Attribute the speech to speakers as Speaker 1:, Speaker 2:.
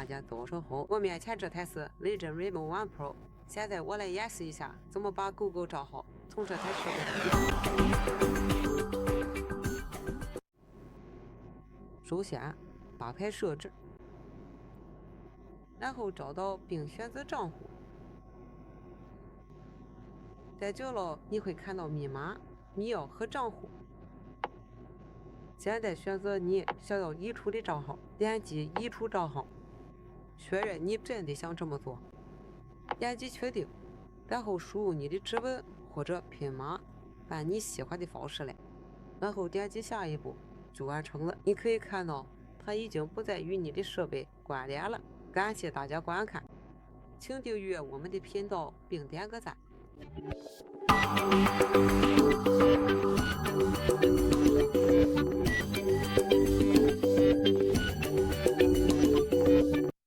Speaker 1: 插件到手后，我面前这台是 LAGENIO Rhino One Pro。现在我来演示一下怎么把狗狗账号从这台设备上移除。首先打开设置，然后找到并选择账户。在角落你会看到密码、密钥和账户。现在选择你想要移除的账号，点击移除账号，确认你真的想这么做，点击确定，然后输入你的指纹或者PIN码，按你喜欢的方式来，然后点击下一步就完成了。你可以看到它已经不再与你的设备关联了。感谢大家观看，请订阅我们的频道并点个赞。